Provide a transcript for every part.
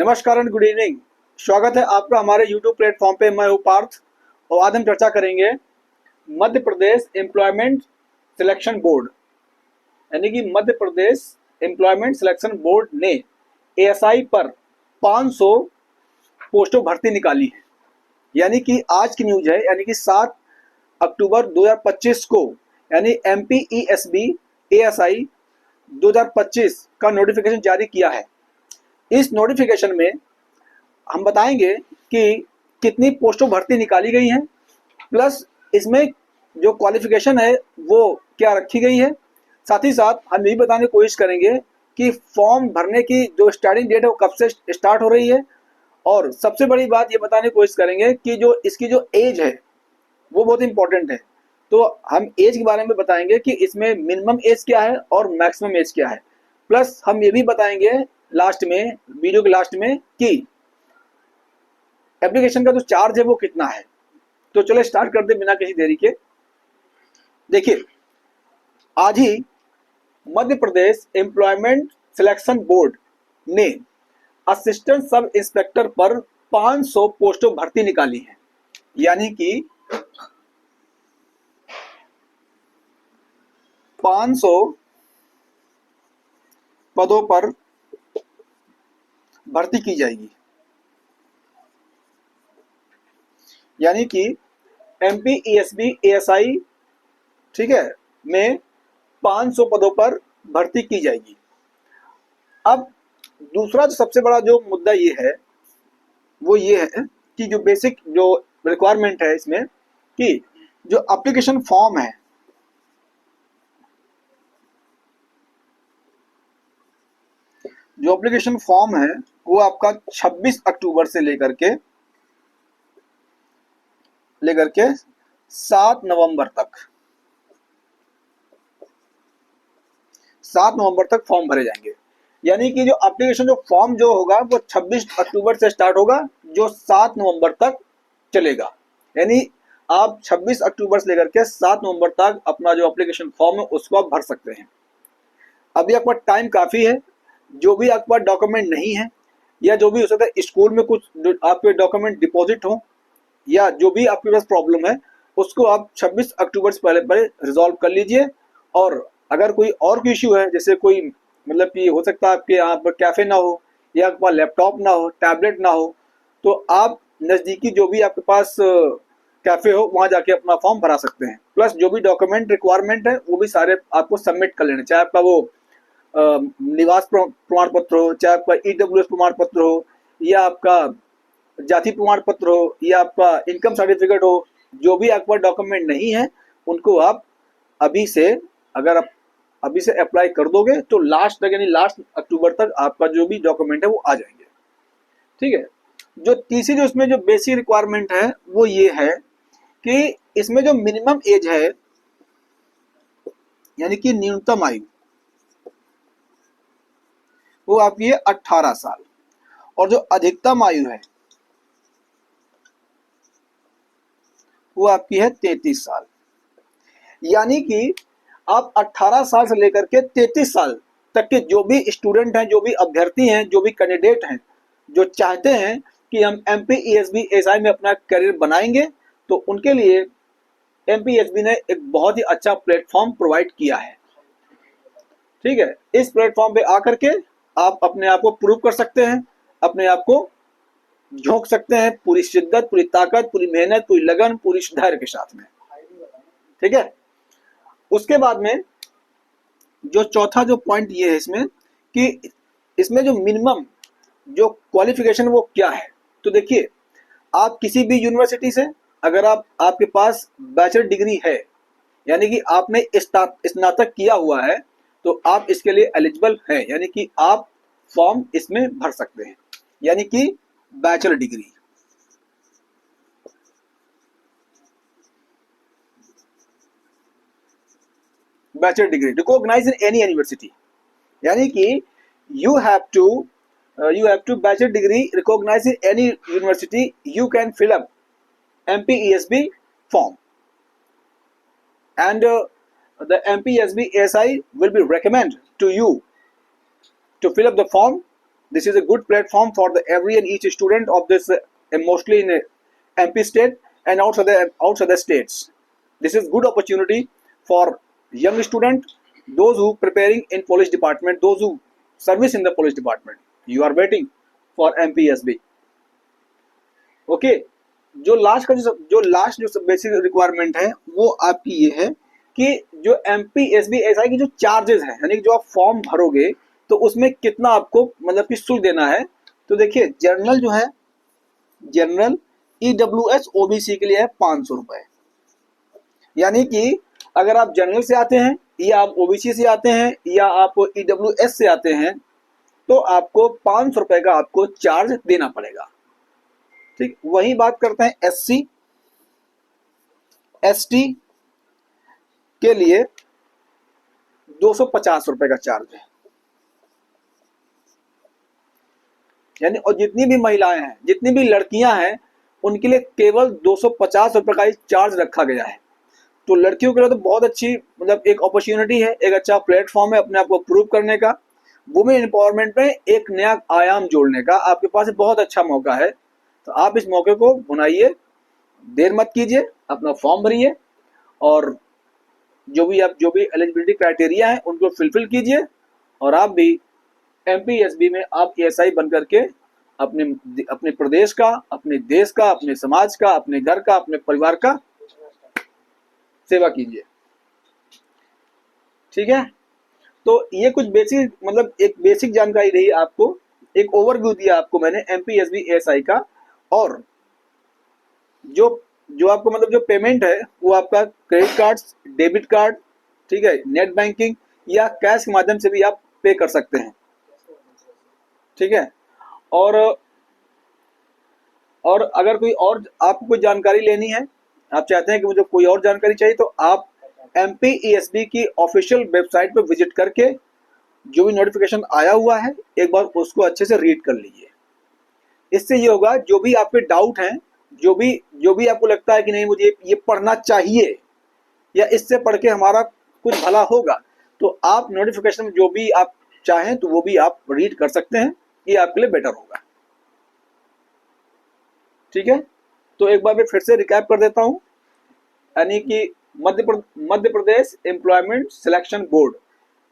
नमस्कार and good evening. स्वागत है आपका हमारे YouTube प्लेटफॉर्म पे। मैं हूँ पार्थ और आज हम चर्चा करेंगे मध्य प्रदेश एम्प्लॉयमेंट सिलेक्शन बोर्ड, यानी कि Madhya Pradesh employment selection board ने ASI पर 500 पोस्टों भर्ती निकाली है। यानी कि आज की न्यूज है, यानी कि 7 अक्टूबर 2025 को, यानी MPESB ASI 2025 का नोटिफिकेशन जारी किया है। इस नोटिफिकेशन में हम बताएंगे कि कितनी पोस्टों भर्ती निकाली गई हैं, प्लस इसमें जो क्वालिफिकेशन है वो क्या रखी गई है। साथ ही साथ हम ये बताने की कोशिश करेंगे कि फॉर्म भरने की जो स्टार्टिंग डेट है वो कब से स्टार्ट हो रही है, और सबसे बड़ी बात ये बताने की कोशिश करेंगे कि जो इसकी जो एज है वो बहुत इंपॉर्टेंट है। तो हम एज के बारे में बताएंगे कि इसमें मिनिमम एज क्या है और मैक्सिमम एज क्या है। प्लस हम ये भी बताएंगे लास्ट में, वीडियो के लास्ट में, कि एप्लीकेशन का जो चार्ज है वो कितना है। तो चलो स्टार्ट करते बिना किसी देरी के। देखिए, आज ही मध्य प्रदेश एम्प्लॉयमेंट सिलेक्शन बोर्ड ने असिस्टेंट सब इंस्पेक्टर पर 500 पोस्टों भर्ती निकाली है। यानी कि 500 पदों पर भर्ती की जाएगी। यानी कि MPESB ASI, ठीक है, में 500 पदों पर भर्ती की जाएगी। अब दूसरा जो सबसे बड़ा जो मुद्दा ये है वो ये है कि जो बेसिक जो रिक्वायरमेंट है इसमें, कि जो एप्लीकेशन फॉर्म है, जो एप्लीकेशन फॉर्म है वो आपका 26 अक्टूबर से लेकर के 7 नवंबर तक 7 नवंबर तक फॉर्म भरे जाएंगे। यानी कि जो एप्लीकेशन जो फॉर्म जो होगा वो 26 अक्टूबर से स्टार्ट होगा, जो 7 नवंबर तक चलेगा। यानी आप 26 अक्टूबर से लेकर के 7 नवंबर तक अपना जो एप्लीकेशन फॉर्म है उसको आप भर सकते हैं। अभी आपका टाइम काफ़ी है। जो भी आपके पास डॉक्यूमेंट नहीं है, या जो भी हो सकता है स्कूल में कुछ आपके डॉक्यूमेंट डिपॉजिट हो, या जो भी आपके पास प्रॉब्लम है उसको आप 26 अक्टूबर से पहले पहले रिजॉल्व कर लीजिए। और अगर कोई और कोई इश्यू है, जैसे कोई मतलब कि हो सकता है आपके यहाँ पर कैफ़े ना हो, या आपके पास लैपटॉप ना हो, टैबलेट ना हो, तो आप नज़दीकी जो भी आपके पास कैफ़े हो वहाँ जाके अपना फॉर्म भरा सकते हैं। प्लस जो भी डॉक्यूमेंट रिक्वायरमेंट है वो भी सारे आपको सबमिट कर लेने, चाहे आपका वो निवास प्रमाण पत्र हो, चाहे आपका EWS प्रमाण पत्र हो, या आपका जाति प्रमाण पत्र हो, या आपका इनकम सर्टिफिकेट हो। जो भी आपका डॉक्यूमेंट नहीं है उनको आप अभी से, अगर आप अभी से अप्लाई कर दोगे तो लास्ट तक, यानी लास्ट अक्टूबर तक आपका जो भी डॉक्यूमेंट है वो आ जाएंगे। ठीक है। जो तीसरी जो इसमें जो बेसिक रिक्वायरमेंट है वो ये है कि इसमें जो मिनिमम एज है, यानी कि न्यूनतम आयु, वो आपकी है 18 साल, और जो अधिकतम आयु है वो आपकी है 33 साल। यानी कि आप 18 साल से लेकर के 33 साल तक के जो भी स्टूडेंट हैं, जो भी अभ्यर्थी हैं, जो भी कैंडिडेट हैं, जो चाहते हैं कि हम MPESB ASI में अपना करियर बनाएंगे, तो उनके लिए MPESB ने एक बहुत ही अच्छा प्लेटफॉर्म प्रोवाइड किया है। ठीक है। इस प्लेटफॉर्म पे आकर के आप अपने आप को प्रूव कर सकते हैं, अपने आप को झोंक सकते हैं पूरी शिद्दत, पूरी ताकत, पूरी मेहनत, पूरी लगन, पूरी धैर्य के साथ में। ठीक है। उसके बाद में जो चौथा जो पॉइंट ये है इसमें, कि इसमें जो मिनिमम जो क्वालिफिकेशन वो क्या है। तो देखिए, आप किसी भी यूनिवर्सिटी से अगर आपके पास बैचलर डिग्री है, यानी कि आपने स्नातक किया हुआ है, तो आप इसके लिए एलिजिबल हैं, यानी कि आप फॉर्म इसमें भर सकते हैं। यानी कि bachelor degree, bachelor degree recognise in any university, यानी कि you have to bachelor degree recognized in any university, you can fill up MPESB form, and the MPESB ASI will be recommend to you to fill up the form This is a good platform for the every and each student of this, mostly in MP state and outside the states. This is good opportunity for young student, those who preparing in police department, those who service in the police department. You are waiting for MPSB. Okay, जो last जो basic requirement है वो आपकी ये है कि जो MPSB SI की जो चार्जेस है, यानी कि जो आप फॉर्म भरोगे तो उसमें कितना आपको मतलब कि शुल्क देना है। तो देखिए, जनरल जो है, जनरल EWS OBC के लिए है 500 रुपए। यानी कि अगर आप जनरल से आते हैं या आप OBC से आते हैं या आप EWS से आते हैं तो आपको 500 रुपए का आपको चार्ज देना पड़ेगा। ठीक, वही बात करते हैं SC ST के लिए 250 रुपए का चार्ज है। यानी और जितनी भी महिलाएं हैं, जितनी भी लड़कियां हैं, उनके लिए केवल 250 रुपए का ही चार्ज रखा गया है। तो लड़कियों के लिए तो बहुत अच्छी मतलब एक अपॉर्चुनिटी है, एक अच्छा प्लेटफॉर्म है अपने आप को प्रूव करने का। वुमेन एम्पावरमेंट में एक नया आयाम जोड़ने का आपके पास बहुत अच्छा मौका है। तो आप इस मौके को भुनाइए, देर मत कीजिए, अपना फॉर्म भरिए और जो भी एलिजिबिलिटी क्राइटेरिया है उनको फुलफिल कीजिए और आप भी MPSB में आप SI बन करके अपने प्रदेश का, अपने देश का, अपने समाज का, अपने घर का, अपने परिवार का सेवा कीजिए। ठीक है, तो ये कुछ बेसिक मतलब एक बेसिक जानकारी रही आपको, एक ओवरव्यू दिया आपको मैंने MPSB SI का। और जो आपको मतलब जो पेमेंट है वो आपका क्रेडिट कार्ड, डेबिट कार्ड, ठीक है, नेट बैंकिंग या कैश के माध्यम से भी आप पे कर सकते हैं। ठीक है, और अगर कोई और आपको कोई जानकारी लेनी है, आप चाहते हैं कि मुझे कोई और जानकारी चाहिए, तो आप MPESB की ऑफिशियल वेबसाइट पर विजिट करके जो भी नोटिफिकेशन आया हुआ है एक बार उसको अच्छे से रीड कर लीजिए। इससे ये होगा, जो भी आपके डाउट हैं, जो भी आपको लगता है कि नहीं मुझे ये पढ़ना चाहिए या इससे पढ़ के हमारा कुछ भला होगा, तो आप नोटिफिकेशन में जो भी आप चाहें तो वो भी आप रीड कर सकते हैं, ये आपके लिए बेटर होगा। ठीक है, तो एक बार मैं फिर से रिकैप कर देता हूं, यानी कि Madhya Pradesh employment selection board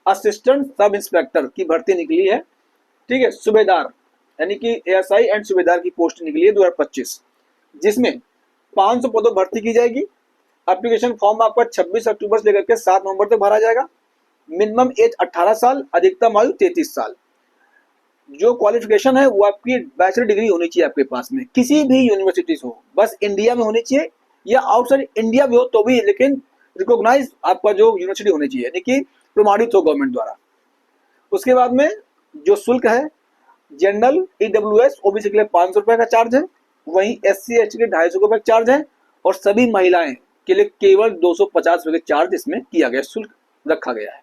assistant sub inspector की भर्ती निकली है। ठीक है, सूबेदार यानी कि ASI एंड सूबेदार की पोस्ट निकली है 2025, जिसमें 500 पदों भर्ती की जाएगी। एप्लीकेशन फॉर्म आपका 26 अक्टूबर से लेकर के 7 नवंबर तक भरा जाएगा। मिनिमम एज 18 साल, अधिकतम आयु 33 साल। जो क्वालिफिकेशन है वो आपकी बैचलर डिग्री होनी चाहिए आपके पास में, किसी भी यूनिवर्सिटी से हो, बस इंडिया में होनी चाहिए या आउटसाइड इंडिया भी हो तो भी, लेकिन रिकॉग्नाइज आपका जो यूनिवर्सिटी होनी चाहिए, यानी कि प्रमाणित हो गवर्नमेंट द्वारा। उसके बाद में जो शुल्क है, जनरल EWS OBC के लिए 500 रुपए का चार्ज है, वहीं SC ST के 250 रुपए का चार्ज है, और सभी महिलाएं के लिए केवल 250 रुपए का चार्ज इसमें किया गया, शुल्क रखा गया है।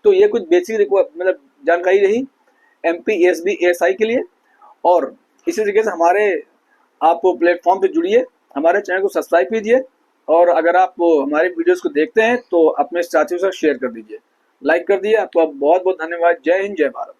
तो ये कुछ बेसिक मतलब जानकारी रही MPSB ASI के लिए। और इसी तरीके से हमारे आप प्लेटफॉर्म पे जुड़िए, हमारे चैनल को सब्सक्राइब कीजिए, और अगर आप हमारे वीडियोस को देखते हैं तो अपने साथियों से शेयर कर दीजिए, लाइक कर दिए। आपका बहुत बहुत धन्यवाद। जय हिंद, जय भारत।